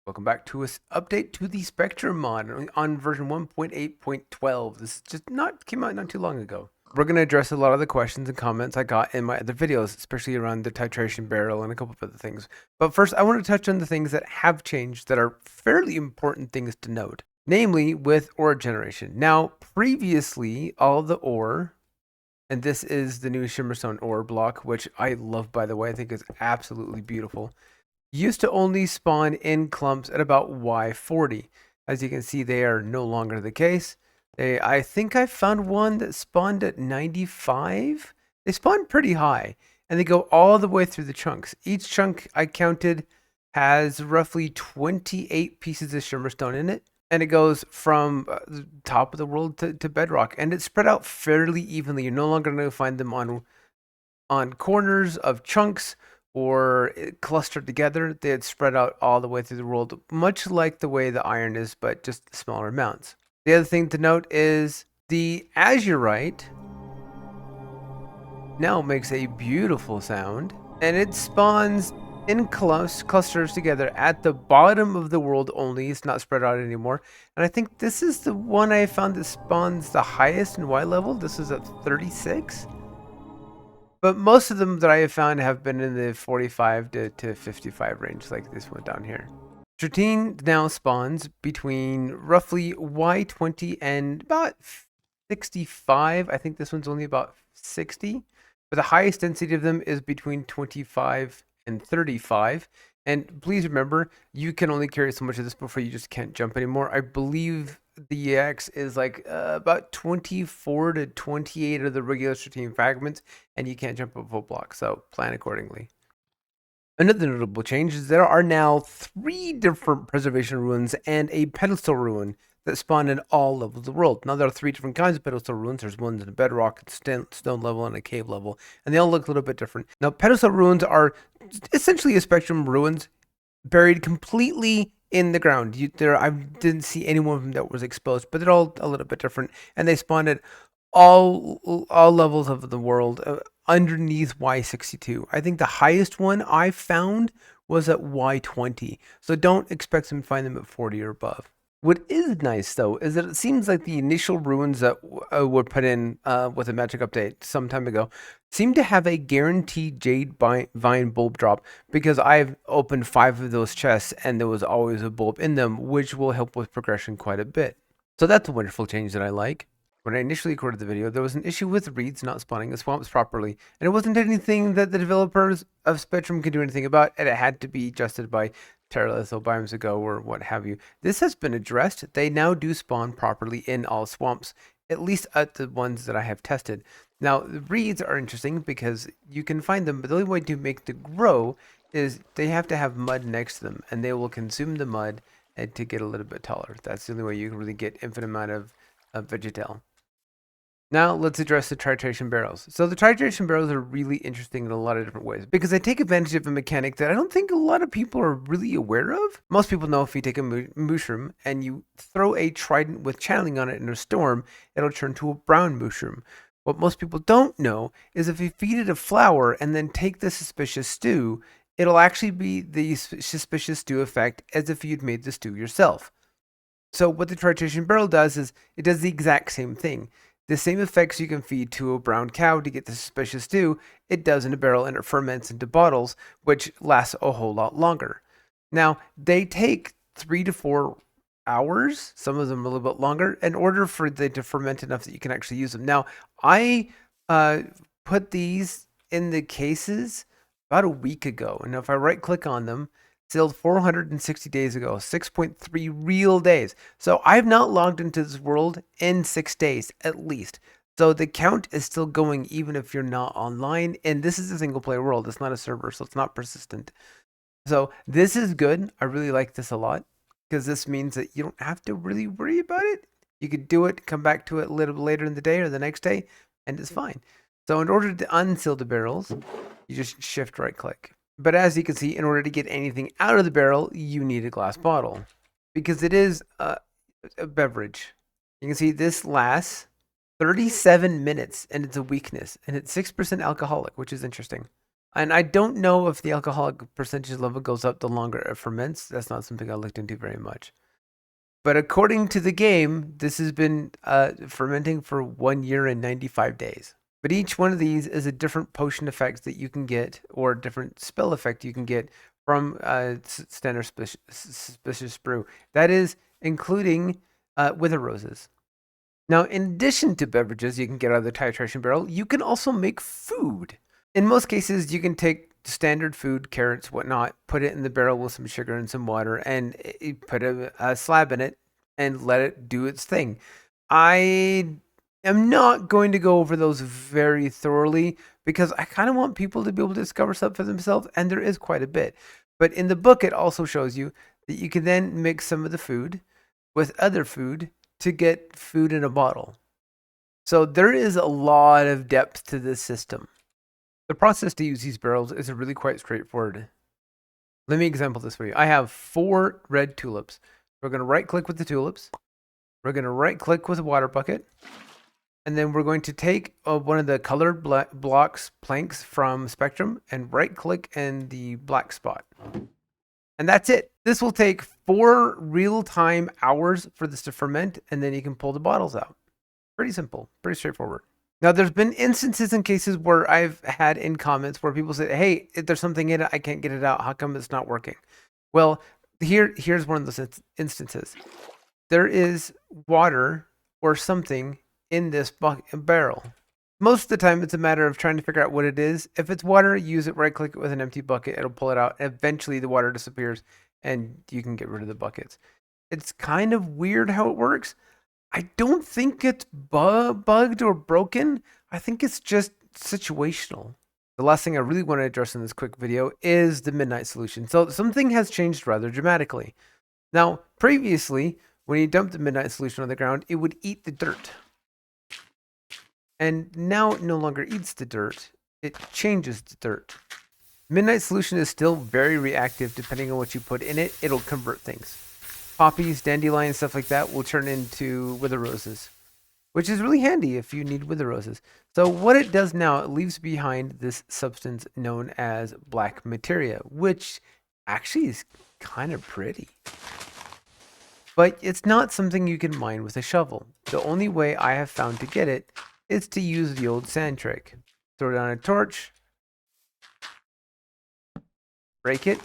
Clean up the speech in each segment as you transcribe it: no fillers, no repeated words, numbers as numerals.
Welcome back to this update to the Spectrum mod on version 1.8.12. This just came out not too long ago. We're going to address a lot of the questions and comments I got in my other videos, especially around the titration barrel and a couple of other things. But first, I want to touch on the things that have changed that are fairly important things to note, namely with ore generation. Now, previously, all the ore, and this is the new Shimmerstone Ore block, which I love, by the way. I think it's absolutely beautiful. Used to only spawn in clumps at about Y40. As you can see, they are no longer the case. I think I found one that spawned at 95. They spawn pretty high, and they go all the way through the chunks. Each chunk I counted has roughly 28 pieces of shimmerstone in it, and it goes from the top of the world to bedrock, and it's spread out fairly evenly. You're no longer going to find them on corners of chunks or clustered together. They had spread out all the way through the world, much like the way the iron is, but just smaller amounts. The other thing to note is the Azuerite now makes a beautiful sound, and it spawns in clusters together at the bottom of the world only. It's not spread out anymore. And I think this is the one I found that spawns the highest in Y level. This is at 36. But most of them that I have found have been in the 45 to 55 range, like this one down here. Stratine now spawns between roughly Y20 and about 65. I think this one's only about 60. But the highest density of them is between 25 and 35. And please remember, you can only carry so much of this before you just can't jump anymore. I believe the EX is like about 24 to 28 of the regular Stratine fragments, and you can't jump a full block, so plan accordingly. Another notable change is there are now 3 different preservation ruins and a pedestal ruin that spawn in all levels of the world. Now, there are 3 different kinds of pedestal ruins. There's ones in a bedrock, stone level, and a cave level, and they all look a little bit different. Now, pedestal ruins are essentially a spectrum ruins buried completely in the ground. I didn't see any one of them that was exposed, but they're all a little bit different, and they spawned at all levels of the world underneath Y62. I think the highest one I found was at Y20, so don't expect to find them at 40 or above. What is nice, though, is that it seems like the initial ruins that were put in with a magic update some time ago seem to have a guaranteed Jade vine bulb drop, because I've opened 5 of those chests and there was always a bulb in them, which will help with progression quite a bit. So that's a wonderful change that I like. When I initially recorded the video, there was an issue with reeds not spawning the swamps properly, and it wasn't anything that the developers of Spectrum could do anything about, and it had to be adjusted by Terralith biomes ago or what have you. This has been addressed. They now do spawn properly in all swamps, at least at the ones that I have tested. Now, the reeds are interesting because you can find them, but the only way to make them grow is they have to have mud next to them, and they will consume the mud and to get a little bit taller. That's the only way you can really get infinite amount of vegetal. Now let's address the titration barrels. So the titration barrels are really interesting in a lot of different ways because they take advantage of a mechanic that I don't think a lot of people are really aware of. Most people know if you take a mushroom and you throw a trident with channeling on it in a storm, it'll turn to a brown mushroom. What most people don't know is if you feed it a flower and then take the suspicious stew, it'll actually be the suspicious stew effect as if you'd made the stew yourself. So what the titration barrel does is it does the exact same thing. The same effects you can feed to a brown cow to get the suspicious stew, it does in a barrel, and it ferments into bottles, which lasts a whole lot longer. Now, they take 3 to 4 hours, some of them a little bit longer, in order for them to ferment enough that you can actually use them. Now, I put these in the cases about a week ago, and if I right-click on them, sealed 460 days ago, 6.3 real days. So I've not logged into this world in 6 days at least. So the count is still going even if you're not online. And this is a single player world. It's not a server, so it's not persistent. So this is good. I really like this a lot because this means that you don't have to really worry about it. You could do it, come back to it a little bit later in the day or the next day, and it's fine. So in order to unseal the barrels, you just shift right click. But as you can see, in order to get anything out of the barrel, you need a glass bottle because it is a beverage. You can see this lasts 37 minutes and it's a weakness and it's 6% alcoholic, which is interesting. And I don't know if the alcoholic percentage level goes up the longer it ferments. That's not something I looked into very much. But according to the game, this has been fermenting for 1 year and 95 days. But each one of these is a different potion effect that you can get, or a different spell effect you can get from standard suspicious brew. That is including wither roses. Now, in addition to beverages you can get out of the titration barrel, you can also make food. In most cases, you can take standard food, carrots, whatnot, put it in the barrel with some sugar and some water, and put a slab in it and let it do its thing. I am not going to go over those very thoroughly because I kind of want people to be able to discover stuff for themselves, and there is quite a bit. But in the book, it also shows you that you can then mix some of the food with other food to get food in a bottle. So there is a lot of depth to this system. The process to use these barrels is really quite straightforward. Let me example this for you. I have 4 red tulips. We're going to right click with the tulips. We're going to right click with a water bucket. And then we're going to take one of the colored planks from Spectrum and right click in the black spot. And that's it. This will take 4 real-time hours for this to ferment, and then you can pull the bottles out. Pretty simple, pretty straightforward. Now, there's been instances and cases where I've had in comments where people say, hey, if there's something in it, I can't get it out. How come it's not working? Well, here's one of those instances. There is water or something in this barrel. Most of the time, it's a matter of trying to figure out what it is. If it's water, use it, right-click it with an empty bucket. It'll pull it out. Eventually, the water disappears, and you can get rid of the buckets. It's kind of weird how it works. I don't think it's bugged or broken. I think it's just situational. The last thing I really want to address in this quick video is the midnight solution. So something has changed rather dramatically. Now, previously, when you dumped the midnight solution on the ground, it would eat the dirt. And now it no longer eats the dirt. It changes the dirt. Midnight solution is still very reactive. Depending on what you put in it, it'll convert things. Poppies, dandelions, stuff like that will turn into wither roses, which is really handy if you need wither roses. So what it does now, it leaves behind this substance known as black materia, which actually is kind of pretty. But it's not something you can mine with a shovel. The only way I have found to get it is to use the old sand trick. Throw down a torch, break it,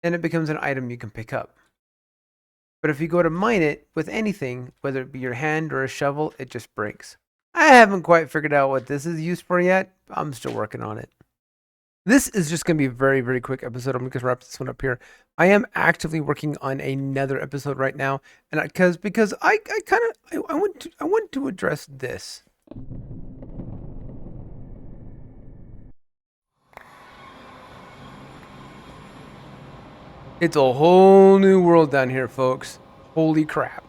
and it becomes an item you can pick up. But if you go to mine it with anything, whether it be your hand or a shovel, it just breaks. I haven't quite figured out what this is used for yet. I'm still working on it. This is just going to be a very, very quick episode. I'm going to wrap this one up here. I am actively working on another episode right now, and because I want to address this. It's a whole new world down here, folks. Holy crap.